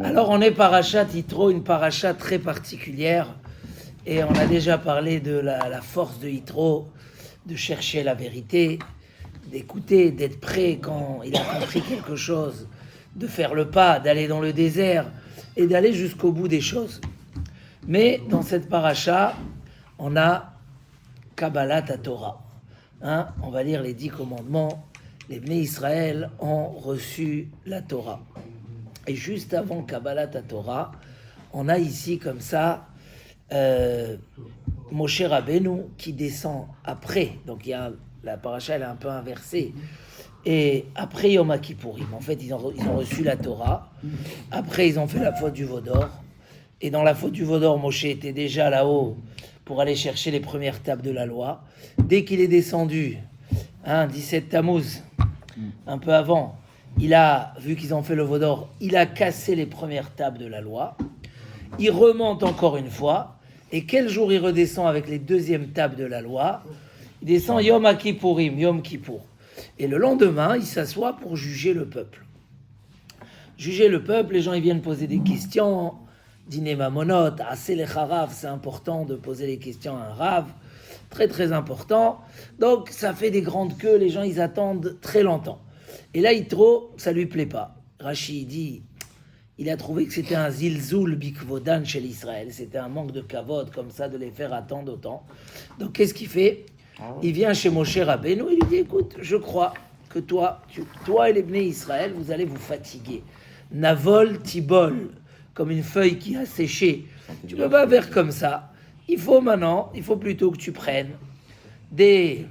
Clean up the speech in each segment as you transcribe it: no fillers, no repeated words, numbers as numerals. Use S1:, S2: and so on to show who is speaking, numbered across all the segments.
S1: Alors on est parachat Yitro, une paracha très particulière, et on a déjà parlé de la force de Yitro, de chercher la vérité, d'écouter, d'être prêt quand il a compris quelque chose, de faire le pas, d'aller dans le désert et d'aller jusqu'au bout des choses. Mais dans cette paracha, on a Kabbalat Torah. On va lire les 10 commandements. Les Bnei Israël ont reçu la Torah. Et juste avant Kabbalat Torah, on a ici comme ça Moshe Rabbeinu qui descend après. Donc il y a, la paracha elle est un peu inversée. Et après Yom Kippourim, en fait ils ont reçu la Torah. Après ils ont fait la faute du Vaudor. Et dans la faute du Vaudor, Moshe était déjà là-haut pour aller chercher les premières tables de la loi. Dès qu'il est descendu, 17 Tammuz, un peu avant, il a vu qu'ils ont fait le Vaudor, il a cassé les premières tables de la loi. Il remonte encore une fois. Et quel jour il redescend avec les deuxièmes tables de la loi? Il descend Yom Kippourim, Yom Kippour. Et le lendemain, il s'assoit pour juger le peuple. Juger le peuple, les gens ils viennent poser des questions. Dîner mamonot, assez les harav, c'est important de poser les questions à un rav. Très très important. Donc ça fait des grandes queues, les gens ils attendent très longtemps. Et là, Yitro, ça lui plaît pas. Rashi dit, il a trouvé que c'était un zilzoul bikvodan chez l'Israël. C'était un manque de kavod, comme ça, de les faire attendre autant. Donc, qu'est-ce qu'il fait? Il vient chez Moshe Rabbeinu et lui dit, écoute, je crois que toi et les Bnei Israël, vous allez vous fatiguer. Navol tibol, comme une feuille qui a séché. Tu peux pas faire comme ça. Il faut plutôt que tu prennes des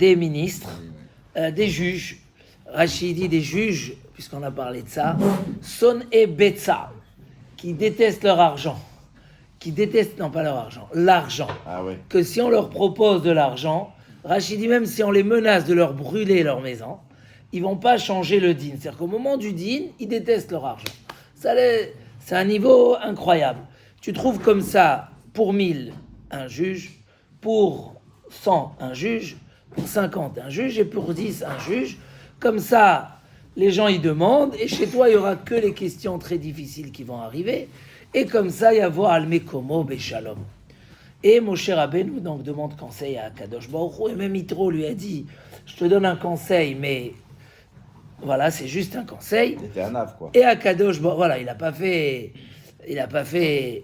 S1: ministres, des juges. Rachid dit des juges, puisqu'on a parlé de ça, son et betza, qui détestent leur argent, l'argent.
S2: Ah ouais.
S1: Que si on leur propose de l'argent, Rachid dit même si on les menace de leur brûler leur maison, ils vont pas changer le din. C'est-à-dire qu'au moment du din, ils détestent leur argent. C'est un niveau incroyable. Tu trouves comme ça, pour 1000, un juge, pour 100, un juge, pour 50, un juge, et pour 10, un juge. Comme ça, les gens y demandent, et chez toi, il n'y aura que les questions très difficiles qui vont arriver. Et comme ça, il y a al mekomo beshalom. Et Moshe Rabbeinu donc demande conseil à Kadosh Baruch Hu, et même Yitro lui a dit, je te donne un conseil, mais voilà, c'est juste un conseil.
S2: C'était un ave, quoi.
S1: Et à Kadosh Baruch Hu, voilà, il n'a pas fait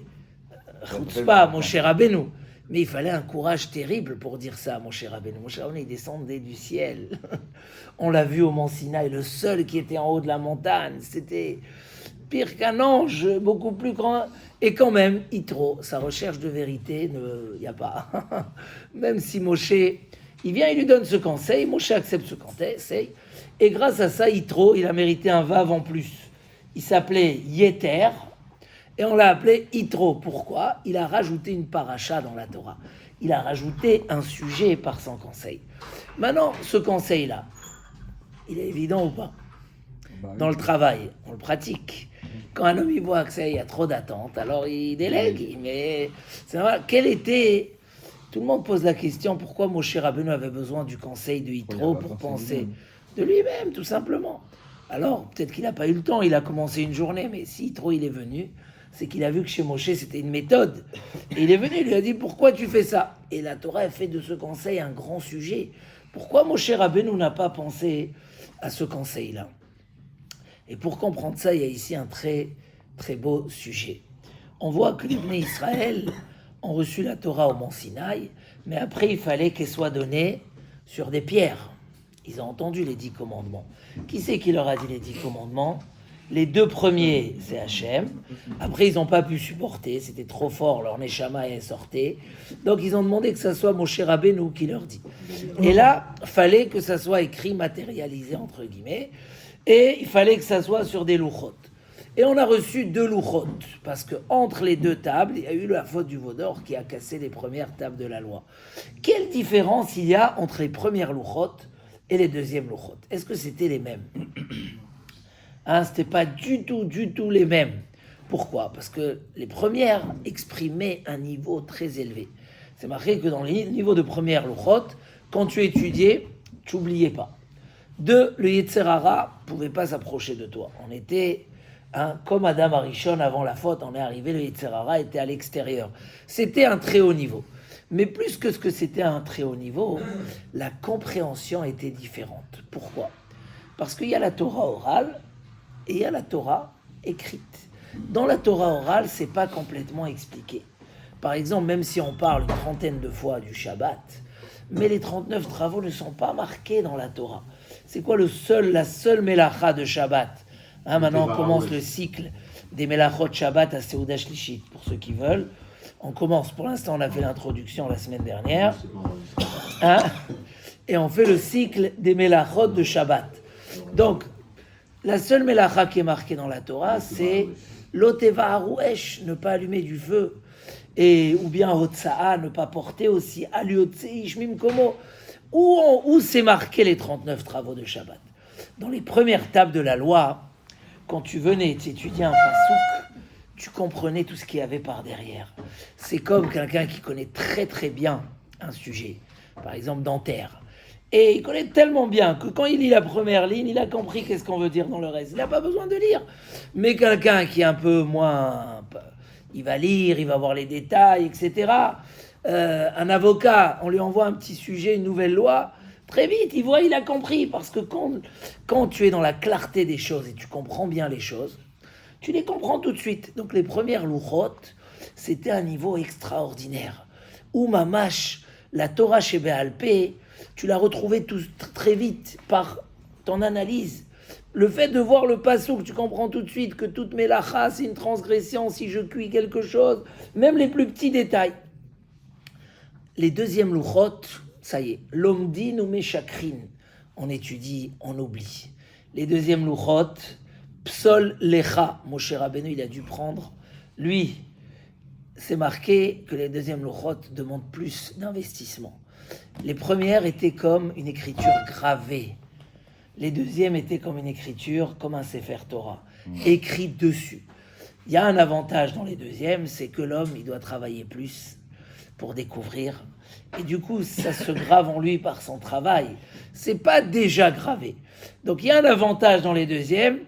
S1: chutzpah, Moshe Rabbeinu. Mais il fallait un courage terrible pour dire ça à Moshe Rabbeinu. Moshe Rabbeinu, il descendait du ciel. On l'a vu au Mont Sinaï, le seul qui était en haut de la montagne. C'était pire qu'un ange, beaucoup plus grand. Et quand même, Yitro, sa recherche de vérité, il n'y a pas. Même si Moshe, il vient, il lui donne ce conseil, Moshe accepte ce conseil. Et grâce à ça, Yitro, il a mérité un vav en plus. Il s'appelait Yeter. Et on l'a appelé Yitro. Pourquoi? Il a rajouté une paracha dans la Torah. Il a rajouté un sujet par son conseil. Maintenant, ce conseil-là, il est évident ou pas? Dans le travail, on le pratique. Quand un homme il voit que il y a trop d'attentes, alors il délègue. Mais c'est vrai, tout le monde pose la question, pourquoi Moshe Rabbeinu avait besoin du conseil de Yitro pour penser de lui-même, tout simplement. Alors, peut-être qu'il n'a pas eu le temps, il a commencé une journée, mais si Yitro il est venu, c'est qu'il a vu que chez Moshe, c'était une méthode. Et il est venu, il lui a dit, pourquoi tu fais ça? Et la Torah a fait de ce conseil un grand sujet. Pourquoi Moshe Rabbeinu n'a pas pensé à ce conseil-là? Et pour comprendre ça, il y a ici un très, très beau sujet. On voit que les Bnei Israël ont reçu la Torah au Mont Sinaï, mais après, il fallait qu'elle soit donnée sur des pierres. Ils ont entendu les 10 commandements. Qui c'est qui leur a dit les 10 commandements? Les 2 premiers, c'est Hachem. Après, ils n'ont pas pu supporter. C'était trop fort. Leur neshama est sorti. Donc, ils ont demandé que ça soit Moshe Rabbeinu qui leur dit. Et là, il fallait que ça soit écrit, matérialisé, entre guillemets. Et il fallait que ça soit sur des louchot. Et on a reçu 2 louchot. Parce qu'entre les 2 tables, il y a eu la faute du Vaudor qui a cassé les premières tables de la loi. Quelle différence il y a entre les premières louchot et les deuxièmes louchot? Est-ce que c'était les mêmes? C'était pas du tout les mêmes. Pourquoi? Parce que les premières exprimaient un niveau très élevé. C'est marqué que dans les niveaux de première louchot, quand tu étudiais, tu n'oubliais pas. Deux, le Yetzer Hara ne pouvait pas s'approcher de toi. On était comme Adam Arishon avant la faute, on est arrivé, le Yetzer Hara était à l'extérieur. C'était un très haut niveau. Mais plus que ce que c'était un très haut niveau, la compréhension était différente. Pourquoi ? Parce qu'il y a la Torah orale et il y a la Torah écrite. Dans la Torah orale, c'est pas complètement expliqué. Par exemple, même si on parle une trentaine de fois du Shabbat, mais les 39 travaux ne sont pas marqués dans la Torah. C'est quoi la seule mélacha de Shabbat ? Maintenant, on commence le cycle des mélachot Shabbat à Seuda Shlishit, pour ceux qui veulent. On commence, pour l'instant, on a fait l'introduction la semaine dernière. Et on fait le cycle des mélachot de Shabbat. Donc, la seule mélacha qui est marquée dans la Torah, c'est l'oteva harouesh, ne pas allumer du feu. Ou bien Hotsa'a, ne pas porter aussi Aliotse'i Shmim Komo. Où c'est marqué les 39 travaux de Shabbat. Dans les premières tables de la loi, quand tu venais étudier un pasouk, tu comprenais tout ce qu'il y avait par derrière. C'est comme quelqu'un qui connaît très très bien un sujet, par exemple dentaire. Et il connaît tellement bien que quand il lit la première ligne, il a compris qu'est-ce qu'on veut dire dans le reste. Il n'a pas besoin de lire. Mais quelqu'un qui est un peu moins... Il va lire, il va voir les détails, etc. Un avocat, on lui envoie un petit sujet, une nouvelle loi, très vite, il a compris. Parce que quand tu es dans la clarté des choses et tu comprends bien les choses, tu les comprends tout de suite. Donc les premières louchot, c'était un niveau extraordinaire. Ou mamash, la Torah chez Béalpé, tu l'as retrouvée très vite par ton analyse. Le fait de voir le pasouk, tu comprends tout de suite que toute mélacha, c'est une transgression si je cuis quelque chose, même les plus petits détails. Les deuxièmes louchot, ça y est, l'omdin ou meshakrin, on étudie, on oublie. Les deuxièmes louchot, psol lecha, Moshe Rabbeinu, il a dû prendre, lui, c'est marqué que les deuxièmes louchot demandent plus d'investissement. Les premières étaient comme une écriture gravée. Les deuxièmes étaient comme une écriture, comme un Sefer Torah, écrit dessus. Il y a un avantage dans les deuxièmes, c'est que l'homme, il doit travailler plus pour découvrir. Et du coup, ça se grave en lui par son travail. C'est pas déjà gravé. Donc il y a un avantage dans les deuxièmes,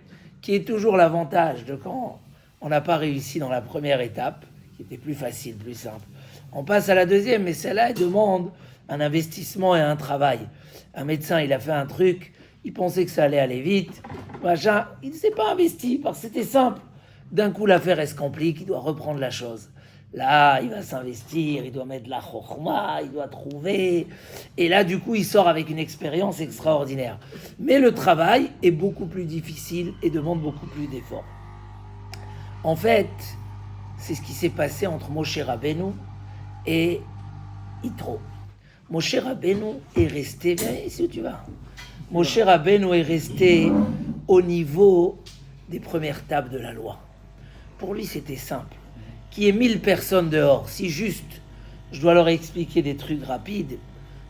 S1: qui est toujours l'avantage de quand on n'a pas réussi dans la première étape, qui était plus facile, plus simple. On passe à la deuxième, mais celle-là, elle demande un investissement et un travail. Un médecin, il a fait un truc, il pensait que ça allait aller vite, machin, il ne s'est pas investi parce que c'était simple. D'un coup, l'affaire, elle se complique, il doit reprendre la chose. Là, il va s'investir, il doit mettre la chokhma, il doit trouver. Et là, du coup, il sort avec une expérience extraordinaire. Mais le travail est beaucoup plus difficile et demande beaucoup plus d'efforts. En fait, c'est ce qui s'est passé entre Moshe Rabbeinu et Yitro. Moshe Rabbeinu est resté... Viens ici où tu vas. Moshe Rabbeinu est resté au niveau des premières tables de la loi. Pour lui, c'était simple. Qu'il y ait 1000 personnes dehors, si juste je dois leur expliquer des trucs rapides,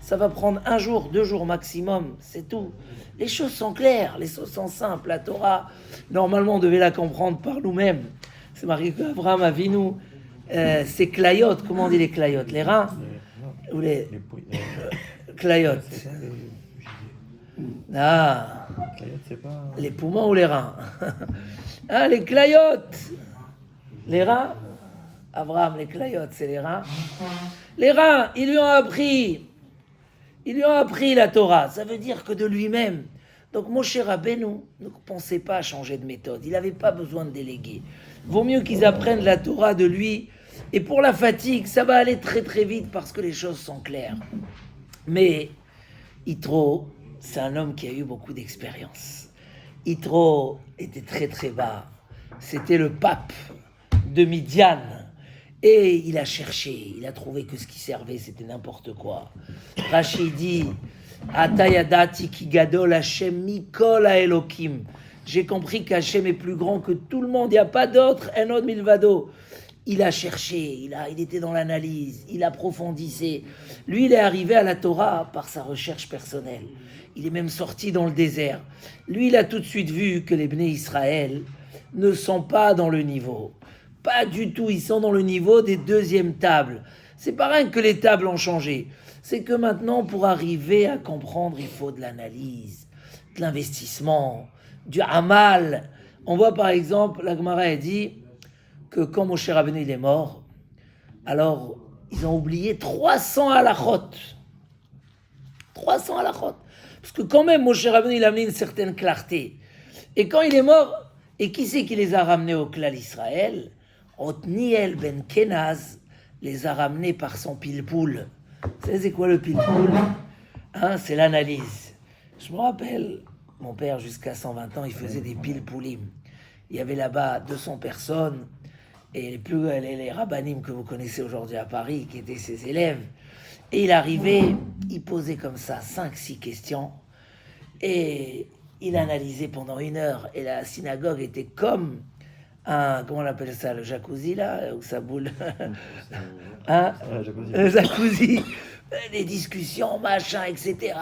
S1: ça va prendre 1 jour, 2 jours maximum, c'est tout. Les choses sont claires, les choses sont simples. La Torah, normalement, on devait la comprendre par nous-mêmes. C'est marqué qu'Abraham Avinu, c'est clayot. Comment on dit les clayot? Les reins? Ou les clayot? Ah, les poumons ou les reins? Ah, les clayotes. Les reins? Abraham, les clayotes, c'est les reins. Les reins, ils lui ont appris la Torah. Ça veut dire que de lui-même. Donc Moshe Rabbeinu ne pensait pas à changer de méthode. Il n'avait pas besoin de déléguer. Vaut mieux qu'ils apprennent la Torah de lui. Et pour la fatigue, ça va aller très très vite parce que les choses sont claires. Mais Yitro, c'est un homme qui a eu beaucoup d'expérience. Yitro était très très bas. C'était le pape de Midian. Et il a cherché, il a trouvé que ce qui servait, c'était n'importe quoi. Rachid dit, Atayadati ki gadol Hashem mikol haelokim. J'ai compris qu'Hachem est plus grand que tout le monde, il n'y a pas d'autre, enod milvado. Il a cherché, il était dans l'analyse, il approfondissait. Lui, il est arrivé à la Torah par sa recherche personnelle. Il est même sorti dans le désert. Lui, il a tout de suite vu que les Bnei Israël ne sont pas dans le niveau. Pas du tout, ils sont dans le niveau des deuxièmes tables. C'est pas rien que les tables ont changé. C'est que maintenant, pour arriver à comprendre, il faut de l'analyse. de l'investissement, du Hamal. On voit par exemple, la Gemara a dit que quand Moshe Rabbeinu il est mort, alors ils ont oublié 300 halachot. 300 halachot. Parce que quand même, Moshe Rabbeinu il a amené une certaine clarté. Et quand il est mort, et qui c'est qui les a ramenés au clan Israël? Otniel ben Kenaz les a ramenés par son pilpoul. Vous savez c'est quoi le pilpoul? C'est l'analyse. Je me rappelle, mon père jusqu'à 120 ans, il faisait des pilpoulim. Il y avait là-bas 200 personnes, et les rabbinim que vous connaissez aujourd'hui à Paris, qui étaient ses élèves. Et il arrivait, il posait comme ça 5-6 questions, et il analysait pendant 1 heure, et la synagogue était comme comment on appelle ça, le jacuzzi là, où ça boule, le jacuzzi, des discussions, machin, etc.,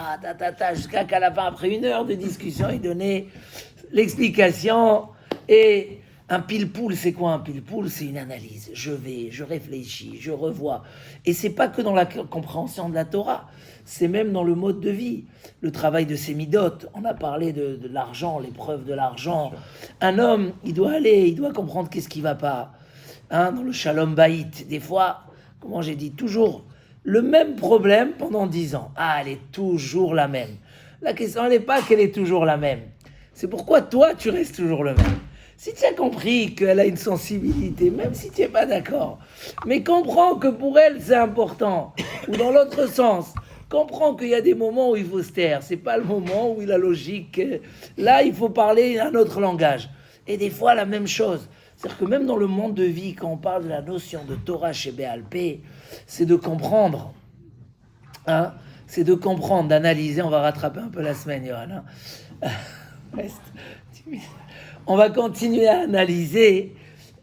S1: jusqu'à qu'à la fin, après 1 heure de discussion, il donnait l'explication. Et un pile-poule, c'est quoi un pile-poule? C'est une analyse. Je réfléchis, je revois. Et c'est pas que dans la compréhension de la Torah, c'est même dans le mode de vie. Le travail de ses midotes, on a parlé de l'argent, l'épreuve de l'argent. Un homme, il doit comprendre qu'est-ce qui va pas. Dans le shalom baït, des fois, comment j'ai dit, toujours le même problème pendant 10 ans. Elle est toujours la même. La question, elle n'est pas qu'elle est toujours la même. C'est pourquoi toi, tu restes toujours le même. Si tu as compris qu'elle a une sensibilité, même si tu n'es pas d'accord, mais comprends que pour elle, c'est important. Ou dans l'autre sens, comprends qu'il y a des moments où il faut se taire. C'est pas le moment où la logique... Là, il faut parler un autre langage. Et des fois, la même chose. C'est-à-dire que même dans le monde de vie, quand on parle de la notion de Torah chez Béalpé, c'est de comprendre. C'est de comprendre, d'analyser. On va rattraper un peu la semaine, Yohann. Reste timide. On va continuer à analyser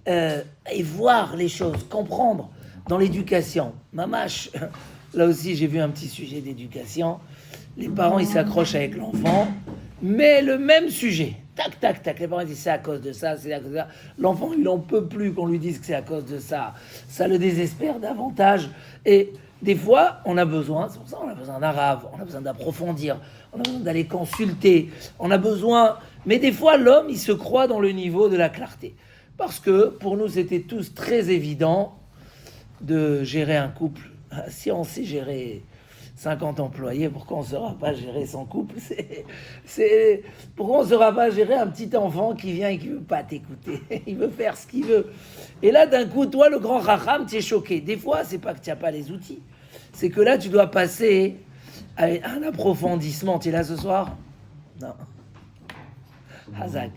S1: et voir les choses, comprendre dans l'éducation. Mamache, là aussi j'ai vu un petit sujet d'éducation. Les parents ils s'accrochent avec l'enfant, mais le même sujet. Tac, tac, tac. Les parents disent c'est à cause de ça, c'est à cause de ça. L'enfant il n'en peut plus qu'on lui dise que c'est à cause de ça. Ça le désespère davantage. Et des fois on a besoin, c'est pour ça on a besoin d'un rave, on a besoin d'approfondir, on a besoin d'aller consulter, on a besoin... Mais des fois, l'homme, il se croit dans le niveau de la clarté. Parce que pour nous, c'était tous très évident de gérer un couple. Si on sait gérer 50 employés, pourquoi on ne saura pas gérer son couple? Pourquoi on ne saura pas gérer un petit enfant qui vient et qui ne veut pas t'écouter? Il veut faire ce qu'il veut. Et là, d'un coup, toi, le grand racham, tu es choqué. Des fois, c'est pas que tu n'as pas les outils. C'est que là, tu dois passer à un approfondissement. Tu es là ce soir? Non. Hazak.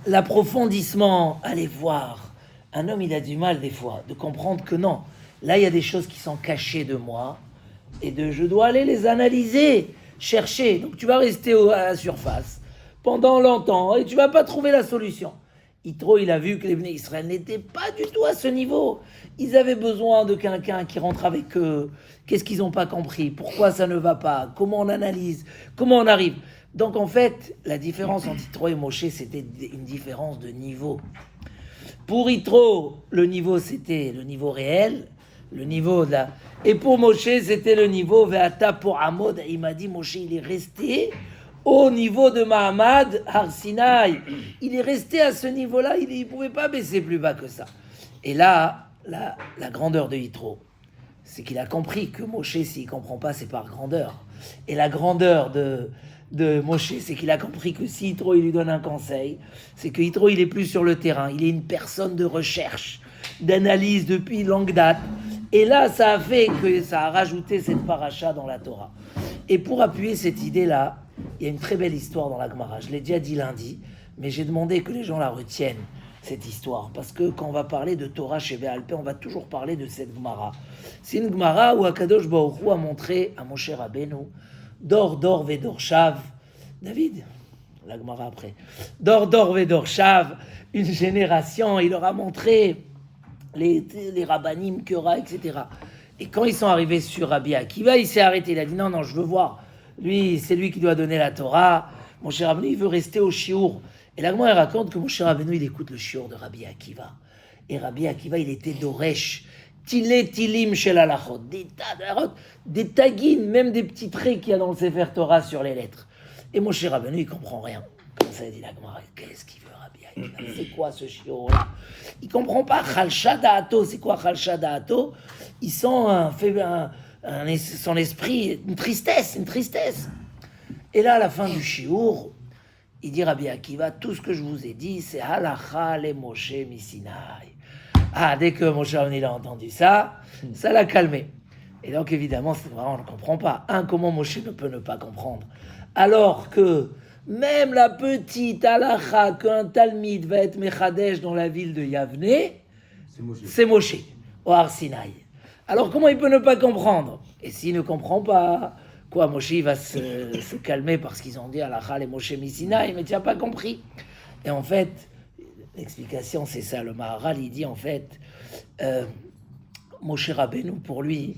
S1: L'approfondissement, allez voir. Un homme, il a du mal des fois de comprendre que non. Là, il y a des choses qui sont cachées de moi et je dois aller les analyser, chercher. Donc, tu vas rester à la surface pendant longtemps et tu vas pas trouver la solution. Yitro, il a vu que les Bnei Israël n'étaient pas du tout à ce niveau. Ils avaient besoin de quelqu'un qui rentre avec eux. Qu'est-ce qu'ils n'ont pas compris? Pourquoi ça ne va pas? Comment on analyse? Comment on arrive? Donc en fait, la différence entre Yitro et Moshe, c'était une différence de niveau. Pour Yitro, le niveau, c'était le niveau réel, le niveau de la... Et pour Moshe, c'était le niveau Ve'ata pour Amod. Il m'a dit, Moshe, il est resté au niveau de Mahamad Har Sinaï. Il est resté à ce niveau-là, il ne pouvait pas baisser plus bas que ça. Et là, la grandeur de Yitro, c'est qu'il a compris que Moshe, s'il ne comprend pas, c'est par grandeur. Et la grandeur de Moshe, c'est qu'il a compris que si Yitro il lui donne un conseil, c'est que Yitro il est plus sur le terrain, il est une personne de recherche, d'analyse depuis longue date. Et là, ça a fait que ça a rajouté cette paracha dans la Torah. Et pour appuyer cette idée-là, il y a une très belle histoire dans la Gemara. Je l'ai déjà dit lundi, mais j'ai demandé que les gens la retiennent, cette histoire. Parce que quand on va parler de Torah chez Béalpé, on va toujours parler de cette Gemara. C'est une Gemara où Akadosh Baruch Hu a montré à Moshe Rabbeinu Dor Vedor Shav. David, la Gemara après. Dor Vedor Shav, une génération, il leur a montré les rabbanim, Kura, etc. Et quand ils sont arrivés sur Rabbi Akiva, il s'est arrêté. Il a dit non, je veux voir. Lui, c'est lui qui doit donner la Torah. Mon cher Rabbeinu, il veut rester au shiur. Et la Gemara raconte que mon cher Rabbeinu, il écoute le shiur de Rabbi Akiva. Et Rabbi Akiva, il était Doresh. Tilé tilim shel halachot, des tas d'halachot, des tagines, même des petits traits qu'il y a dans le Sefer Torah sur les lettres. Et Moshe Rabbeinu, il comprend rien. Comme ça, il dit la Gemara, qu'est-ce qu'il veut Rabbi Akiva? C'est quoi ce shiur-là? Il comprend pas. Chalcha da'ato, c'est quoi Chalcha da'ato? Il sent son esprit, une tristesse. Et là, à la fin du shiur, il dit Rabbi Akiva, tout ce que je vous ai dit, c'est halacha le Moshe misinaï. Ah, dès que Moshe Rabbeinu a entendu ça, ça l'a calmé. Et donc, évidemment, c'est vraiment, on ne comprend pas. Comment Moshe ne peut ne pas comprendre? Alors que même la petite halacha qu'un talmid va être mechadesh dans la ville de Yavne, c'est Moshe, au Har Sinaï. Alors, comment il peut ne pas comprendre? Et s'il ne comprend pas, quoi, Moshe va se calmer parce qu'ils ont dit halacha les Moshe misinaï, mais tu n'as pas compris. Et en fait, l'explication, c'est ça. Le Maharal, il dit en fait, Moshe Rabbeinu, pour lui,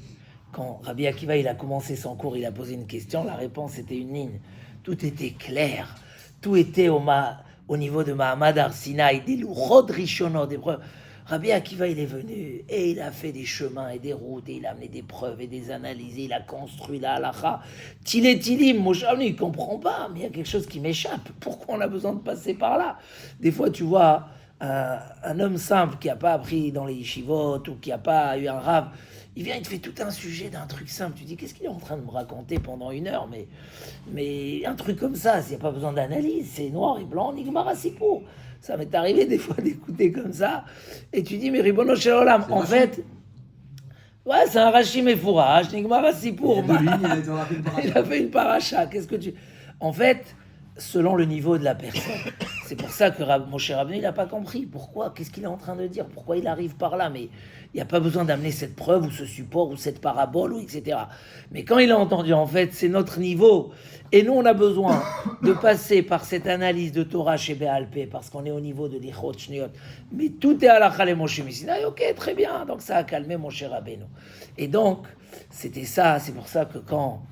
S1: quand Rabbi Akiva il a commencé son cours, il a posé une question, la réponse était une ligne. Tout était clair. Tout était au niveau de Mahamad Har Sinaï, des lourdes rishonot, des preuves. Rabbi Akiva, il est venu et il a fait des chemins et des routes et il a amené des preuves et des analyses et il a construit la halacha. Tilé tilim, Moshe Rabbeinu, il comprend pas, mais il y a quelque chose qui m'échappe. Pourquoi on a besoin de passer par là? Des fois, tu vois un homme simple qui n'a pas appris dans les yeshivot ou qui n'a pas eu un rav, il vient, il te fait tout un sujet d'un truc simple. Tu dis, qu'est-ce qu'il est en train de me raconter pendant 1 heure? Mais un truc comme ça, s'il n'y a pas besoin d'analyse, c'est noir et blanc, nigmar sipour. Ça m'est arrivé des fois d'écouter comme ça. Et tu dis, mais Ribono Shel Olam, en fait, ouais, c'est un Rashi Mefourach, nigmar sipour. Il a fait une paracha. Qu'est-ce que tu... En fait, selon le niveau de la personne. C'est pour ça que Moshe Rabbeinu, il n'a pas compris. Pourquoi? Qu'est-ce qu'il est en train de dire? Pourquoi il arrive par là? Mais il n'y a pas besoin d'amener cette preuve ou ce support ou cette parabole ou etc. Mais quand il a entendu, en fait, c'est notre niveau. Et nous, on a besoin de passer par cette analyse de Torah chez Béalpé parce qu'on est au niveau de l'Ichot Shniot. Mais tout est à la Chale Moshe Misinaï. Ok, très bien. Donc ça a calmé Moshe Rabbeinu. Et donc, c'était ça. C'est pour ça que quand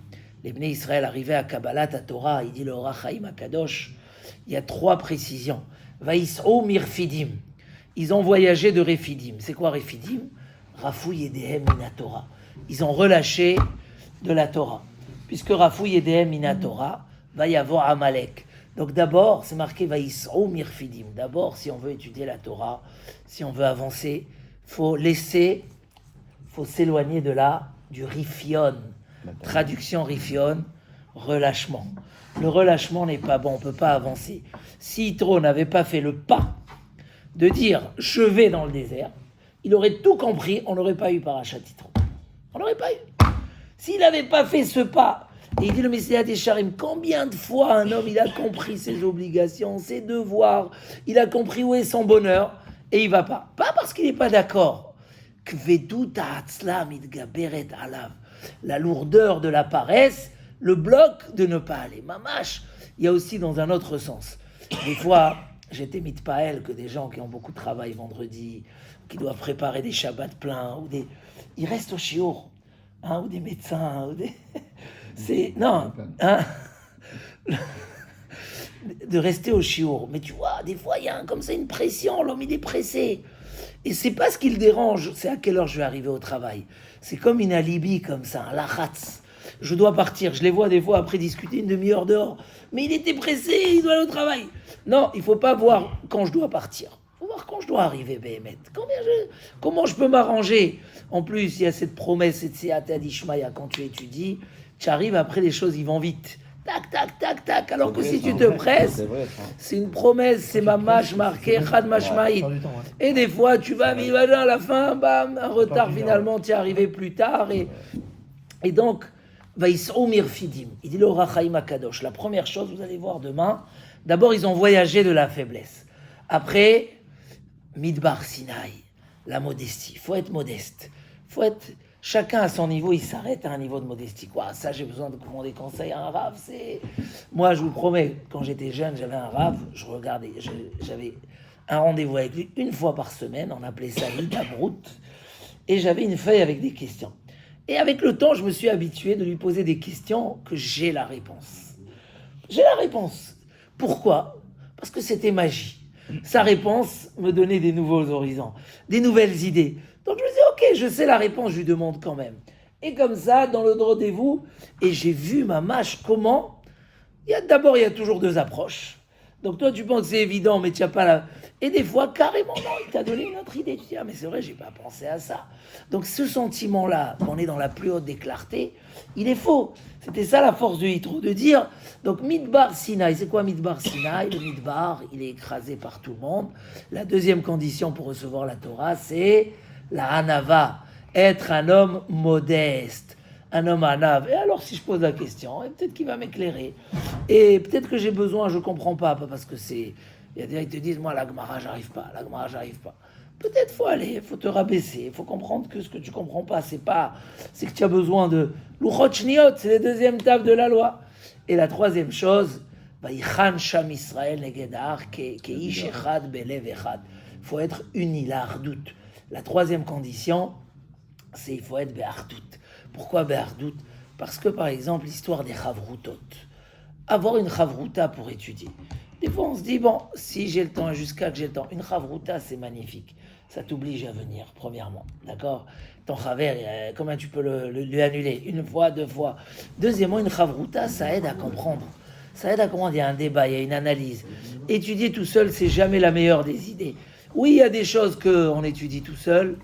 S1: les Bnei Israël arrivaient à Kabbalat à Torah, il dit le Orach Chaim HaKadosh, il y a 3 précisions. Vaïs'o mirfidim. Ils ont voyagé de Refidim. C'est quoi Refidim? Rafou Yedehem Mina Torah. Ils ont relâché de la Torah. Puisque Rafou Yedehem Mina Torah, va y avoir Amalek. Donc d'abord, c'est marqué Vaïs'o mirfidim. D'abord, si on veut étudier la Torah, si on veut avancer, faut s'éloigner de là, du Rifion. Traduction Rifion, relâchement. Le relâchement n'est pas bon, on ne peut pas avancer. Si Yitro n'avait pas fait le pas de dire « je vais dans le désert », il aurait tout compris, on n'aurait pas eu Parashat Yitro. On n'aurait pas eu. S'il n'avait pas fait ce pas, et il dit le Messiah Tesharim, combien de fois un homme il a compris ses obligations, ses devoirs, il a compris où est son bonheur, et il ne va pas. Pas parce qu'il n'est pas d'accord. La lourdeur de la paresse le bloc de ne pas aller. Mamash, il y a aussi dans un autre sens. Des fois, j'étais mitpaël que des gens qui ont beaucoup de travail vendredi, qui doivent préparer des shabbats pleins, ils restent au shiur, ou des médecins, c'est... Non, de rester au shiur. Mais tu vois, des fois, il y a comme ça une pression, l'homme il est pressé. Et c'est pas ce qui le dérange, c'est à quelle heure je vais arriver au travail. C'est comme une alibi comme ça, un lachatz. Je dois partir. Je les vois des fois après discuter 1 demi-heure dehors. Mais il était pressé, il doit aller au travail. Non, il ne faut pas voir quand je dois partir. Il faut voir quand je dois arriver, Béhémet. Comment je peux m'arranger? En plus, il y a cette promesse, cette Seata d'Ishmaïa, quand tu étudies, tu arrives après, les choses, ils vont vite. Tac, tac, tac, tac. Alors que si tu te presses, c'est une promesse, c'est mamash marqué, chad mashmaït. Et des fois, tu vas vivre à la fin, bam, un retard, finalement, tu es arrivé plus tard. Et donc, Vaïs'o mirfidim. Il dit le Orach Chaim HaKadosh. La première chose, vous allez voir demain, d'abord, ils ont voyagé de la faiblesse. Après, Midbar Sinaï, la modestie. Il faut être modeste. Chacun à son niveau, il s'arrête à un niveau de modestie. Quoi, ça, j'ai besoin de demander conseil à un rave. Moi, je vous promets, quand j'étais jeune, j'avais un rave, j'avais un rendez-vous avec lui 1 fois par semaine, on appelait ça l'Itabrut, et j'avais une feuille avec des questions. Et avec le temps, je me suis habitué de lui poser des questions que j'ai la réponse. J'ai la réponse. Pourquoi? Parce que c'était magie. sa réponse me donnait des nouveaux horizons, des nouvelles idées. Donc je me disais, ok, je sais la réponse, je lui demande quand même. Et comme ça, dans le rendez-vous, et j'ai vu ma mâche comment. D'abord, il y a toujours deux approches. Donc toi, tu penses que c'est évident, mais tu n'as pas la... Et des fois, carrément, non, il t'a donné une autre idée. Tu dis, ah, mais c'est vrai, j'ai pas pensé à ça. Donc ce sentiment-là, qu'on est dans la plus haute des clartés, il est faux. C'était ça la force de Yitro, de dire, donc Midbar Sinaï, c'est quoi Midbar Sinaï? Le Midbar, il est écrasé par tout le monde. La deuxième condition pour recevoir la Torah, c'est la Hanava, être un homme modeste. Un homme anav. Et alors, si je pose la question, peut-être qu'il va m'éclairer. Et peut-être que j'ai besoin, je ne comprends pas parce que c'est... Il y a des gens qui te disent, moi, la Gemara, j'arrive pas. Peut-être faut aller, il faut te rabaisser, il faut comprendre que ce que tu comprends pas, c'est que tu as besoin de l'uchot shniot, c'est la deuxième table de la loi. Et la troisième chose, Vaïchan Sham Israël negedar keish echad belev echad. Il faut être uni, la hardout. La troisième condition, c'est il faut être be'hardout. Pourquoi be'hardout? Parce que par exemple, l'histoire des chavroutot, avoir une chavrouta pour étudier. Des fois, on se dit, bon, si j'ai le temps, jusqu'à que j'ai le temps, une chavrouta, c'est magnifique. Ça t'oblige à venir, premièrement. D'accord? Ton chaver, comment tu peux lui annuler? Une fois, deux fois. Deuxièmement, une chavrouta, ça aide à comprendre. Ça aide à comprendre. Il y a un débat, il y a une analyse. Étudier tout seul, c'est jamais la meilleure des idées. Oui, il y a des choses qu'on étudie tout seul,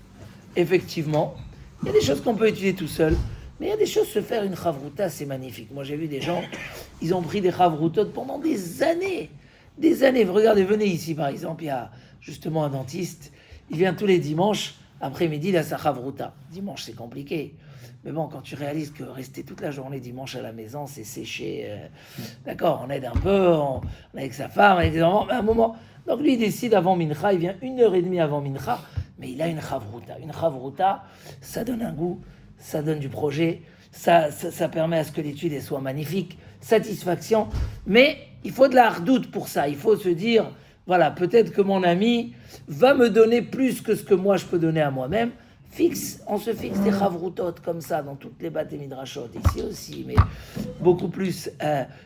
S1: effectivement. Il y a des choses qu'on peut étudier tout seul. Mais il y a des choses, se faire une chavrouta, c'est magnifique. Moi, j'ai vu des gens, ils ont pris des chavroutot pendant des années. Des années. Regardez, venez ici, par exemple, il y a justement un dentiste. Il vient tous les dimanches, après-midi, il a sa chavrouta. Dimanche, c'est compliqué. Mais bon, quand tu réalises que rester toute la journée dimanche à la maison, c'est sécher. D'accord, on aide un peu, on est avec sa femme, avec les enfants, mais à un moment... Donc lui, il décide avant Mincha, il vient 1h30 avant Mincha, mais il a une chavrouta. Une chavrouta, ça donne un goût, ça donne du projet, ça permet à ce que l'étude soit magnifique, satisfaction, mais il faut de la hardoute pour ça. Il faut se dire, voilà, peut-être que mon ami va me donner plus que ce que moi je peux donner à moi-même. On se fixe des chavroutot comme ça dans toutes les bâtés midrashot, ici aussi, mais beaucoup plus.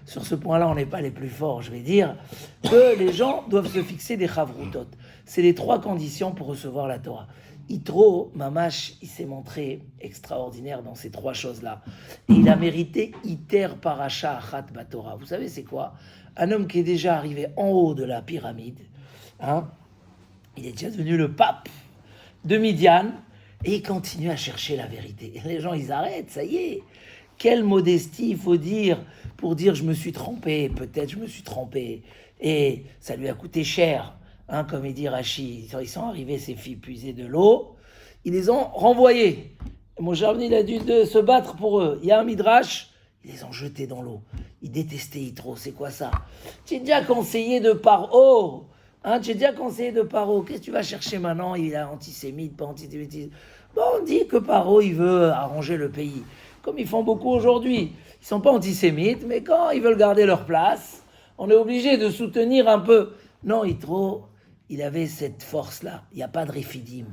S1: Sur ce point-là, on n'est pas les plus forts, je vais dire, que les gens doivent se fixer des chavroutot. C'est les 3 conditions pour recevoir la Torah. Yitro, Mamash, il s'est montré extraordinaire dans ces 3 choses-là. Et il a mérité Iter Parasha Achat Batorah. Vous savez, c'est quoi? Un homme qui est déjà arrivé en haut de la pyramide, hein, il est déjà devenu le pape de Midian, et il continue à chercher la vérité. Et les gens, ils arrêtent, ça y est. Quelle modestie il faut dire pour dire je me suis trompé, peut-être je me suis trompé. Et ça lui a coûté cher. Hein, comme il dit Rashi, ils sont arrivés, ces filles puiser de l'eau, ils les ont renvoyées. Mon Javni, il a dû se battre pour eux. Il y a un midrash, ils les ont jetés dans l'eau. Ils détestaient Yitro, c'est quoi ça? Tu es déjà conseillé de Paro. Hein, tu es déjà conseillé de Paro. Qu'est-ce que tu vas chercher maintenant? Il est antisémite, pas antisémite. Bon, on dit que Paro, il veut arranger le pays. Comme ils font beaucoup aujourd'hui. Ils ne sont pas antisémites, mais quand ils veulent garder leur place, on est obligé de soutenir un peu. Non, Yitro, il avait cette force-là. Il n'y a pas de réfidim.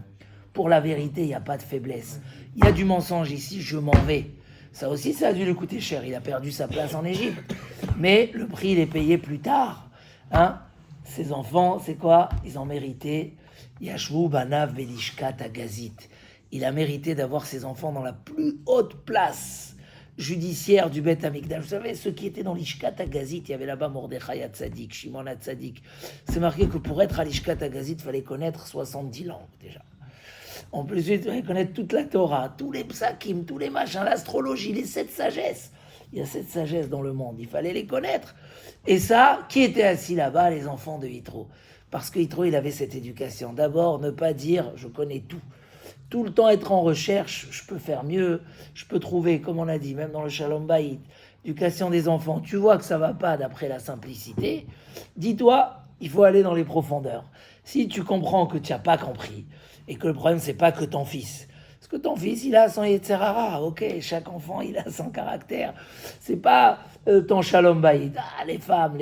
S1: Pour la vérité, il n'y a pas de faiblesse. Il y a du mensonge ici, je m'en vais. Ça aussi, ça a dû lui coûter cher. Il a perdu sa place en Égypte. Mais le prix, il est payé plus tard. Hein? Ses enfants, c'est quoi? Ils ont mérité. Yashvu Banav Belishkat Agazit. Il a mérité d'avoir ses enfants dans la plus haute place judiciaire du Beth Amikdash. Vous savez, ceux qui étaient dans l'Ishkat Agazit, il y avait là-bas Mordechai Hatzadik, Shimon Hatzadik. C'est marqué que pour être à l'Ishkat Agazit, il fallait connaître 70 langues déjà. En plus, il fallait connaître toute la Torah, tous les psakim, tous les machins, l'astrologie, les 7 sagesses. Il y a 7 sagesses dans le monde, il fallait les connaître. Et ça, qui était assis là-bas? Les enfants de Yitro. Parce que Yitro, il avait cette éducation. D'abord, ne pas dire « je connais tout ». Tout le temps être en recherche, je peux faire mieux, je peux trouver, comme on a dit, même dans le Shalom Bayit, éducation des enfants, tu vois que ça va pas d'après la simplicité, dis-toi, il faut aller dans les profondeurs. Si tu comprends que tu n'as pas compris, et que le problème, c'est pas que ton fils, parce que ton fils, il a son Yetzerara, ok, chaque enfant, il a son caractère, c'est pas ton Shalom Bayit, les femmes,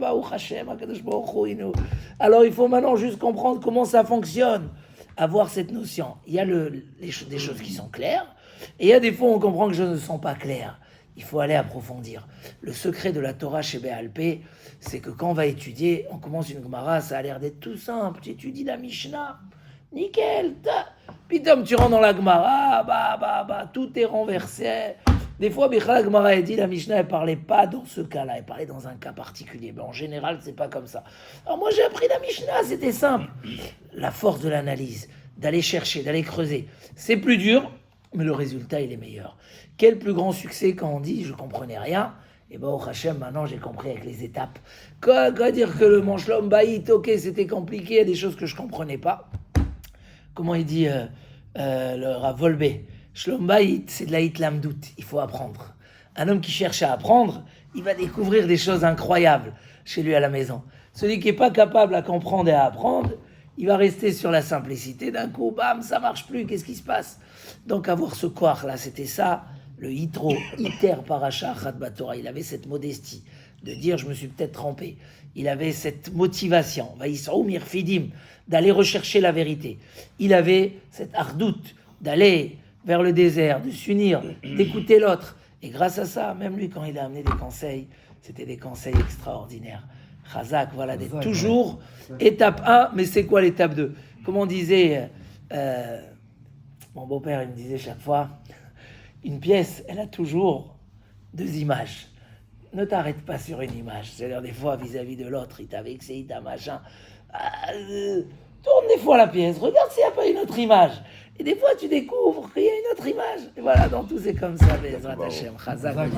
S1: Baruch Hashem, Akadosh Baruch Hu, alors il faut maintenant juste comprendre comment ça fonctionne. Avoir cette notion. Il y a des choses qui sont claires, et il y a des fois où on comprend que les choses ne sont pas claires. il faut aller approfondir. Le secret de la Torah chez Béalpé, c'est que quand on va étudier, on commence une Gemara, ça a l'air d'être tout simple. Tu étudies la Mishnah, nickel. Pitom, tu rentres dans la Gemara, tout est renversé. Des fois, la Gemara a dit, la Mishnah, elle parlait pas dans ce cas-là, elle parlait dans un cas particulier. Mais en général, c'est pas comme ça. Alors moi, j'ai appris la Mishnah, c'était simple. La force de l'analyse, d'aller chercher, d'aller creuser, c'est plus dur, mais le résultat, il est meilleur. Quel plus grand succès quand on dit, je comprenais rien, et au Hachem, maintenant, j'ai compris avec les étapes. Quoi dire que le Shlom Bayit, ok, c'était compliqué, il y a des choses que je comprenais pas. Comment il dit le Rav Volbe? Shlom Bayit, c'est de la hitlamdout, il faut apprendre. Un homme qui cherche à apprendre, il va découvrir des choses incroyables chez lui à la maison. Celui qui n'est pas capable à comprendre et à apprendre, il va rester sur la simplicité. D'un coup, bam, ça marche plus, qu'est-ce qui se passe? Donc avoir ce koach là, c'était ça, le Yitro, Iter Paracha Achat Batorah. Il avait cette modestie de dire, je me suis peut-être trompé. Il avait cette motivation, Vaïsrou Mirfidim, d'aller rechercher la vérité. Il avait cette ardoute d'aller vers le désert, de s'unir, d'écouter l'autre. Et grâce à ça, même lui, quand il a amené des conseils, c'était des conseils extraordinaires. Chazak, voilà, d'être toujours étape 1, mais c'est quoi l'étape 2? Comme on disait, mon beau-père, il me disait chaque fois, une pièce, elle a toujours 2 images. Ne t'arrête pas sur une image. C'est-à-dire, des fois, vis-à-vis de l'autre, il t'a vexé, il t'a machin. Tourne des fois la pièce, regarde s'il n'y a pas une autre image. Et des fois, tu découvres qu'il y a une autre image. Et voilà, dans tout, c'est comme ça. Bezrat Hashem. Chazak.